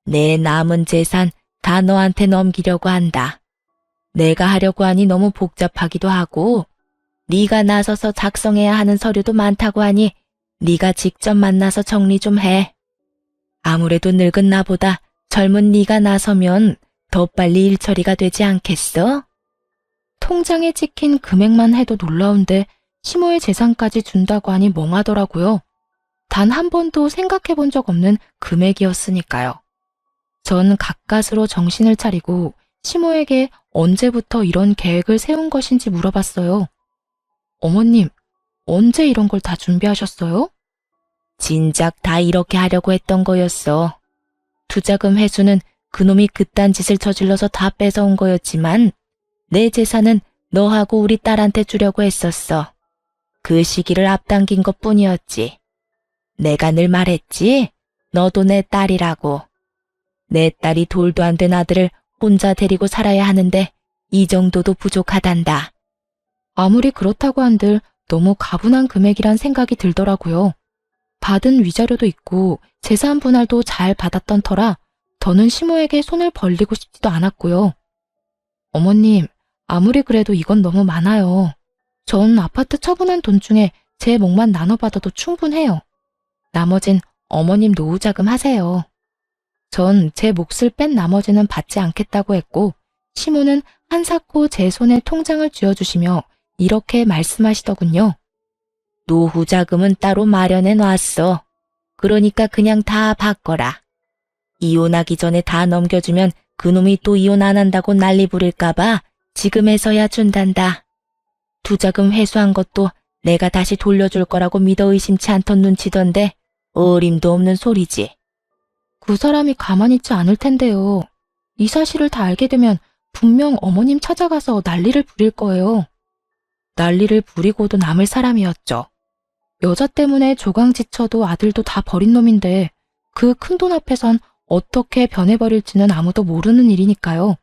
내 남은 재산 다 너한테 넘기려고 한다. 내가 하려고 하니 너무 복잡하기도 하고 네가 나서서 작성해야 하는 서류도 많다고 하니 네가 직접 만나서 정리 좀 해. 아무래도 늙은 나보다 젊은 네가 나서면 더 빨리 일 처리가 되지 않겠어? 통장에 찍힌 금액만 해도 놀라운데 시모의 재산까지 준다고 하니 멍하더라고요. 단 한 번도 생각해 본 적 없는 금액이었으니까요. 전 가까스로 정신을 차리고 시모에게 언제부터 이런 계획을 세운 것인지 물어봤어요. 어머님, 언제 이런 걸 다 준비하셨어요? 진작 다 이렇게 하려고 했던 거였어. 투자금 회수는 그놈이 그딴 짓을 저질러서 다 뺏어온 거였지만 내 재산은 너하고 우리 딸한테 주려고 했었어. 그 시기를 앞당긴 것뿐이었지. 내가 늘 말했지. 너도 내 딸이라고. 내 딸이 돌도 안 된 아들을 혼자 데리고 살아야 하는데 이 정도도 부족하단다. 아무리 그렇다고 한들 너무 가분한 금액이란 생각이 들더라고요. 받은 위자료도 있고 재산 분할도 잘 받았던 터라 더는 시모에게 손을 벌리고 싶지도 않았고요. 어머님, 아무리 그래도 이건 너무 많아요. 전 아파트 처분한 돈 중에 제 몫만 나눠받아도 충분해요. 나머진 어머님 노후자금 하세요. 전 제 몫을 뺀 나머지는 받지 않겠다고 했고 시모는 한사코 제 손에 통장을 쥐어주시며 이렇게 말씀하시더군요. 노후 자금은 따로 마련해 놨어. 그러니까 그냥 다 바꿔라. 이혼하기 전에 다 넘겨주면 그놈이 또 이혼 안 한다고 난리 부릴까봐 지금에서야 준단다. 투자금 회수한 것도 내가 다시 돌려줄 거라고 믿어 의심치 않던 눈치던데 어림도 없는 소리지. 그 사람이 가만히 있지 않을 텐데요. 이 사실을 다 알게 되면 분명 어머님 찾아가서 난리를 부릴 거예요. 난리를 부리고도 남을 사람이었죠. 여자 때문에 조강지쳐도 아들도 다 버린 놈인데 그 큰돈 앞에선 어떻게 변해버릴지는 아무도 모르는 일이니까요.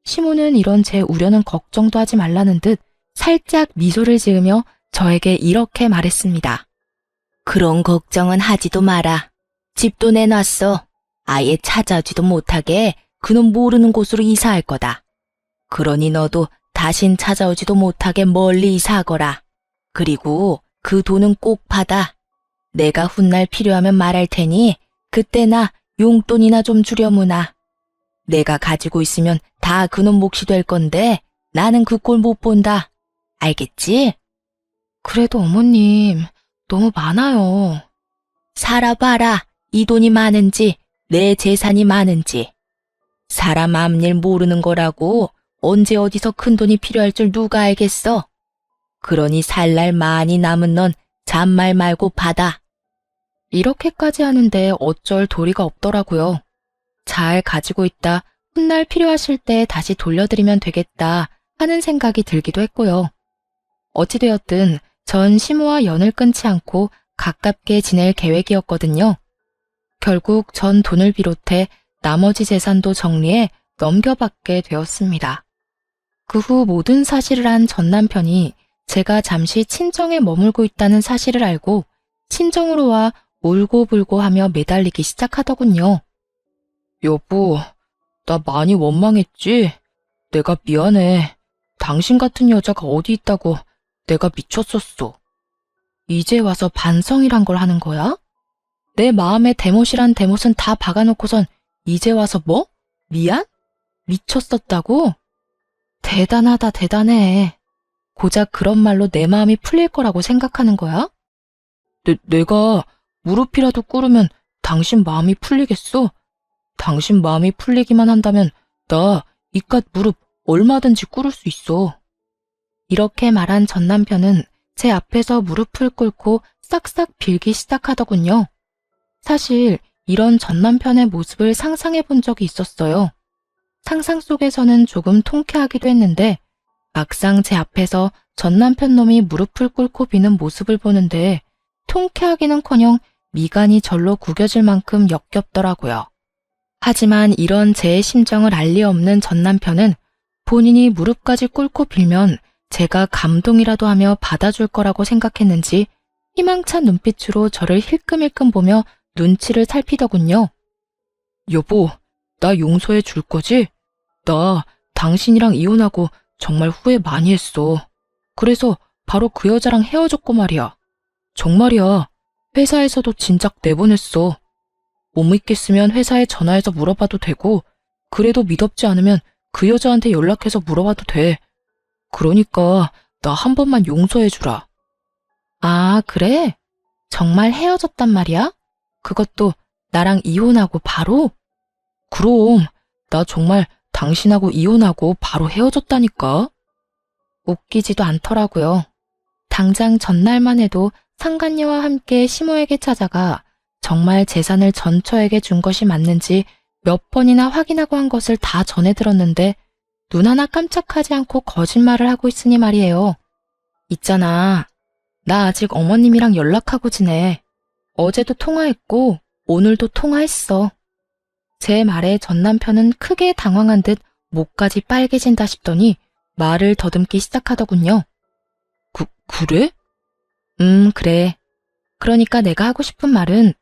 시모는 이런 제 우려는 걱정도 하지 말라는 듯 살짝 미소를 지으며 저에게 이렇게 말했습니다. 그런 걱정은 하지도 마라. 집도 내놨어. 아예 찾아오지도 못하게 그놈 모르는 곳으로 이사할 거다. 그러니 너도 다신 찾아오지도 못하게 멀리 이사하거라. 그리고 그 돈은 꼭 받아. 내가 훗날 필요하면 말할 테니 그때나 용돈이나 좀 주려무나. 내가 가지고 있으면 다 그놈 몫이 될 건데 나는 그 꼴 못 본다. 알겠지? 그래도 어머님, 너무 많아요. 살아봐라. 이 돈이 많은지 내 재산이 많은지. 사람 앞일 모르는 거라고 언제 어디서 큰 돈이 필요할 줄 누가 알겠어. 그러니 살 날 많이 남은 넌 잔말 말고 받아. 이렇게까지 하는데 어쩔 도리가 없더라고요. 잘 가지고 있다 훗날 필요하실 때 다시 돌려드리면 되겠다 하는 생각이 들기도 했고요. 어찌되었든 전 시모와 연을 끊지 않고 가깝게 지낼 계획이었거든요. 결국 전 돈을 비롯해 나머지 재산도 정리해 넘겨받게 되었습니다. 그 후 모든 사실을 한 전 남편이 제가 잠시 친정에 머물고 있다는 사실을 알고 친정으로 와 울고불고 하며 매달리기 시작하더군요. 여보, 나 많이 원망했지? 내가 미안해. 당신 같은 여자가 어디 있다고 내가 미쳤었어. 이제 와서 반성이란 걸 하는 거야? 내 마음에 대못이란 대못은 다 박아놓고선 이제 와서 뭐? 미안? 미쳤었다고? 대단하다, 대단해. 고작 그런 말로 내 마음이 풀릴 거라고 생각하는 거야? 내가 무릎이라도 꿇으면 당신 마음이 풀리겠어? 당신 마음이 풀리기만 한다면 나 이깟 무릎 얼마든지 꿇을 수 있어. 이렇게 말한 전 남편은 제 앞에서 무릎을 꿇고 싹싹 빌기 시작하더군요. 사실 이런 전 남편의 모습을 상상해 본 적이 있었어요. 상상 속에서는 조금 통쾌하기도 했는데 막상 제 앞에서 전 남편 놈이 무릎을 꿇고 비는 모습을 보는데 통쾌하기는커녕 미간이 절로 구겨질 만큼 역겹더라고요. 하지만 이런 제 심정을 알 리 없는 전 남편은 본인이 무릎까지 꿇고 빌면 제가 감동이라도 하며 받아줄 거라고 생각했는지 희망찬 눈빛으로 저를 힐끔힐끔 보며 눈치를 살피더군요. 여보, 나 용서해 줄 거지? 나 당신이랑 이혼하고 정말 후회 많이 했어. 그래서 바로 그 여자랑 헤어졌고 말이야. 정말이야. 회사에서도 진작 내보냈어. 못 믿겠으면 회사에 전화해서 물어봐도 되고, 그래도 믿업지 않으면 그 여자한테 연락해서 물어봐도 돼. 그러니까 나 한 번만 용서해주라. 아, 그래? 정말 헤어졌단 말이야? 그것도 나랑 이혼하고 바로? 그럼 나 정말 당신하고 이혼하고 바로 헤어졌다니까. 웃기지도 않더라고요. 당장 전날만 해도 상간녀와 함께 시모에게 찾아가 정말 재산을 전처에게 준 것이 맞는지 몇 번이나 확인하고 한 것을 다 전해 들었는데 눈 하나 깜짝하지 않고 거짓말을 하고 있으니 말이에요. 있잖아. 나 아직 어머님이랑 연락하고 지내. 어제도 통화했고 오늘도 통화했어. 제 말에 전 남편은 크게 당황한 듯 목까지 빨개진다 싶더니 말을 더듬기 시작하더군요. 그래? 그래. 그러니까 내가 하고 싶은 말은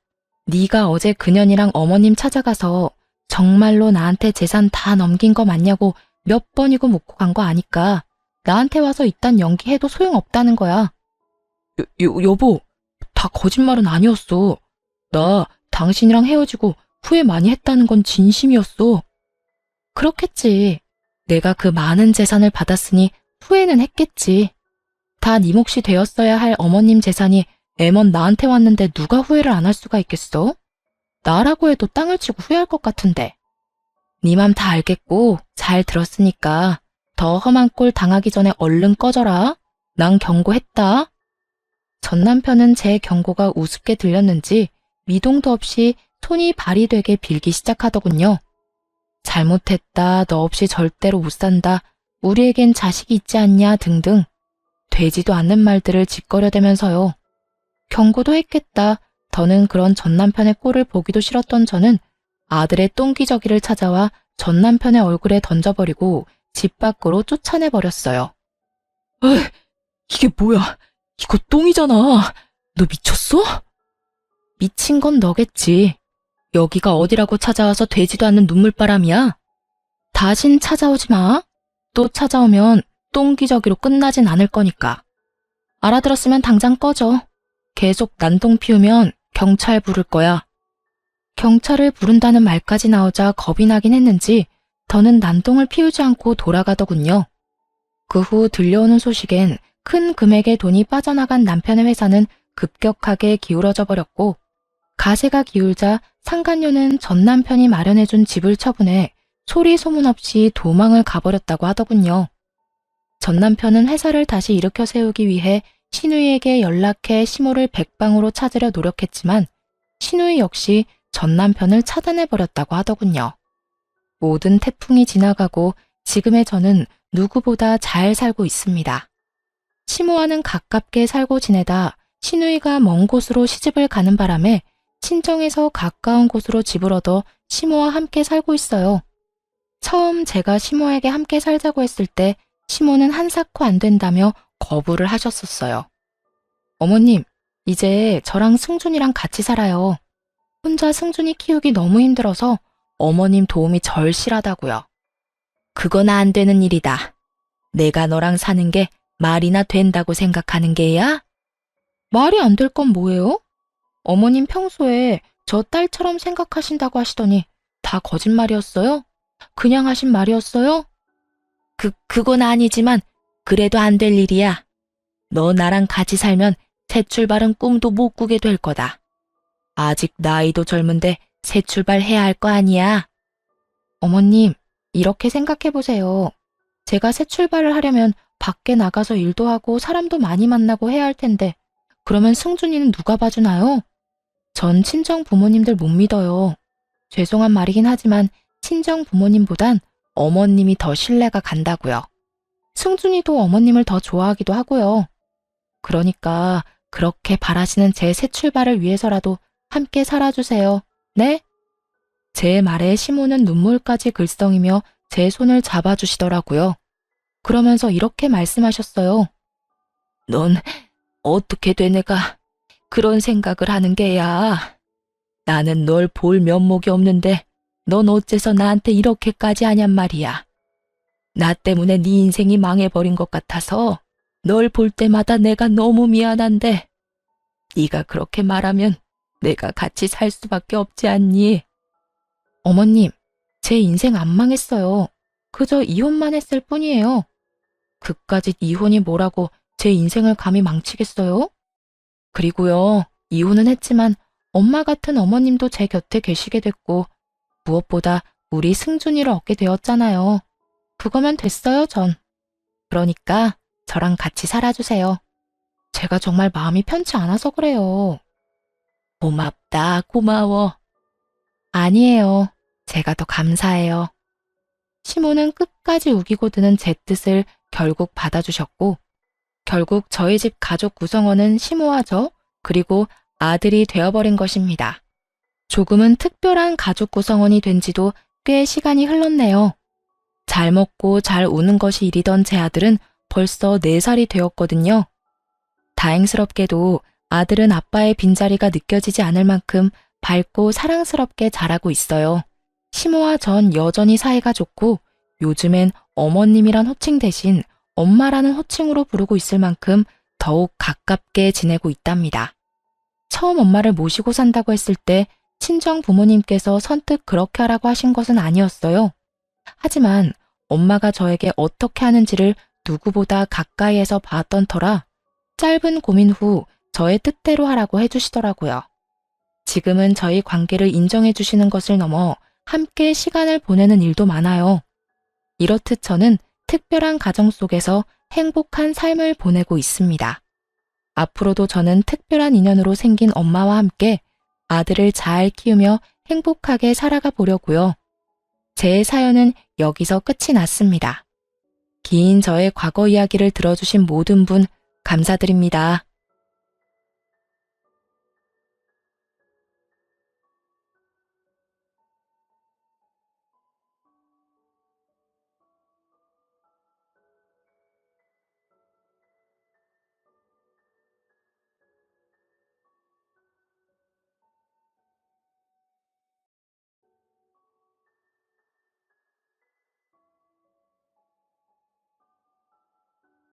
네가 어제 그년이랑 어머님 찾아가서 정말로 나한테 재산 다 넘긴 거 맞냐고 몇 번이고 묻고 간 거 아니까 나한테 와서 이딴 연기해도 소용없다는 거야. 여보, 다 거짓말은 아니었어. 나 당신이랑 헤어지고 후회 많이 했다는 건 진심이었어. 그렇겠지. 내가 그 많은 재산을 받았으니 후회는 했겠지. 다 네 몫이 되었어야 할 어머님 재산이 애먼 나한테 왔는데 누가 후회를 안 할 수가 있겠어? 나라고 해도 땅을 치고 후회할 것 같은데. 네 맘 다 알겠고 잘 들었으니까 더 험한 꼴 당하기 전에 얼른 꺼져라. 난 경고했다. 전 남편은 제 경고가 우습게 들렸는지 미동도 없이 손이 발이 되게 빌기 시작하더군요. 잘못했다, 너 없이 절대로 못 산다, 우리에겐 자식이 있지 않냐 등등 되지도 않는 말들을 짓거려대면서요. 경고도 했겠다. 더는 그런 전 남편의 꼴을 보기도 싫었던 저는 아들의 똥기저귀를 찾아와 전 남편의 얼굴에 던져버리고 집 밖으로 쫓아내버렸어요. 에이, 이게 뭐야? 이거 똥이잖아. 너 미쳤어? 미친 건 너겠지. 여기가 어디라고 찾아와서 되지도 않는 눈물바람이야. 다신 찾아오지 마. 또 찾아오면 똥기저귀로 끝나진 않을 거니까. 알아들었으면 당장 꺼져. 계속 난동 피우면 경찰 부를 거야. 경찰을 부른다는 말까지 나오자 겁이 나긴 했는지 더는 난동을 피우지 않고 돌아가더군요. 그 후 들려오는 소식엔 큰 금액의 돈이 빠져나간 남편의 회사는 급격하게 기울어져 버렸고 가세가 기울자 상간녀는 전 남편이 마련해준 집을 처분해 소리 소문 없이 도망을 가버렸다고 하더군요. 전 남편은 회사를 다시 일으켜 세우기 위해 신우이에게 연락해 시모를 백방으로 찾으려 노력했지만 신우이 역시 전 남편을 차단해버렸다고 하더군요. 모든 태풍이 지나가고 지금의 저는 누구보다 잘 살고 있습니다. 시모와는 가깝게 살고 지내다 신우이가 먼 곳으로 시집을 가는 바람에 친정에서 가까운 곳으로 집을 얻어 시모와 함께 살고 있어요. 처음 제가 시모에게 함께 살자고 했을 때 시모는 한사코 안 된다며 거부를 하셨었어요. 어머님, 이제 저랑 승준이랑 같이 살아요. 혼자 승준이 키우기 너무 힘들어서 어머님 도움이 절실하다고요. 그건 안 되는 일이다. 내가 너랑 사는 게 말이나 된다고 생각하는 게야? 말이 안 될 건 뭐예요? 어머님 평소에 저 딸처럼 생각하신다고 하시더니 다 거짓말이었어요? 그냥 하신 말이었어요? 그건 아니지만 그래도 안 될 일이야. 너 나랑 같이 살면 새 출발은 꿈도 못 꾸게 될 거다. 아직 나이도 젊은데 새 출발해야 할 거 아니야. 어머님, 이렇게 생각해보세요. 제가 새 출발을 하려면 밖에 나가서 일도 하고 사람도 많이 만나고 해야 할 텐데 그러면 승준이는 누가 봐주나요? 전 친정 부모님들 못 믿어요. 죄송한 말이긴 하지만 친정 부모님보단 어머님이 더 신뢰가 간다고요. 승준이도 어머님을 더 좋아하기도 하고요. 그러니까 그렇게 바라시는 제 새 출발을 위해서라도 함께 살아주세요. 네? 제 말에 시모는 눈물까지 글썽이며 제 손을 잡아주시더라고요. 그러면서 이렇게 말씀하셨어요. 넌 어떻게 돼 내가 그런 생각을 하는 게야. 나는 널 볼 면목이 없는데 넌 어째서 나한테 이렇게까지 하냔 말이야. 나 때문에 네 인생이 망해버린 것 같아서 널 볼 때마다 내가 너무 미안한데 네가 그렇게 말하면 내가 같이 살 수밖에 없지 않니? 어머님, 제 인생 안 망했어요. 그저 이혼만 했을 뿐이에요. 그까짓 이혼이 뭐라고 제 인생을 감히 망치겠어요? 그리고요, 이혼은 했지만 엄마 같은 어머님도 제 곁에 계시게 됐고 무엇보다 우리 승준이를 얻게 되었잖아요. 그거면 됐어요, 전. 그러니까 저랑 같이 살아주세요. 제가 정말 마음이 편치 않아서 그래요. 고맙다, 고마워. 아니에요. 제가 더 감사해요. 시모는 끝까지 우기고 드는 제 뜻을 결국 받아주셨고 결국 저희 집 가족 구성원은 시모와 저 그리고 아들이 되어버린 것입니다. 조금은 특별한 가족 구성원이 된 지도 꽤 시간이 흘렀네요. 잘 먹고 잘 우는 것이 일이던 제 아들은 벌써 4살이 되었거든요. 다행스럽게도 아들은 아빠의 빈자리가 느껴지지 않을 만큼 밝고 사랑스럽게 자라고 있어요. 시모와 전 여전히 사이가 좋고 요즘엔 어머님이란 호칭 대신 엄마라는 호칭으로 부르고 있을 만큼 더욱 가깝게 지내고 있답니다. 처음 엄마를 모시고 산다고 했을 때 친정 부모님께서 선뜻 그렇게 하라고 하신 것은 아니었어요. 하지만 엄마가 저에게 어떻게 하는지를 누구보다 가까이에서 봤던 터라 짧은 고민 후 저의 뜻대로 하라고 해주시더라고요. 지금은 저희 관계를 인정해 주시는 것을 넘어 함께 시간을 보내는 일도 많아요. 이렇듯 저는 특별한 가정 속에서 행복한 삶을 보내고 있습니다. 앞으로도 저는 특별한 인연으로 생긴 엄마와 함께 아들을 잘 키우며 행복하게 살아가 보려고요. 제 사연은 여기서 끝이 났습니다. 긴 저의 과거 이야기를 들어주신 모든 분 감사드립니다.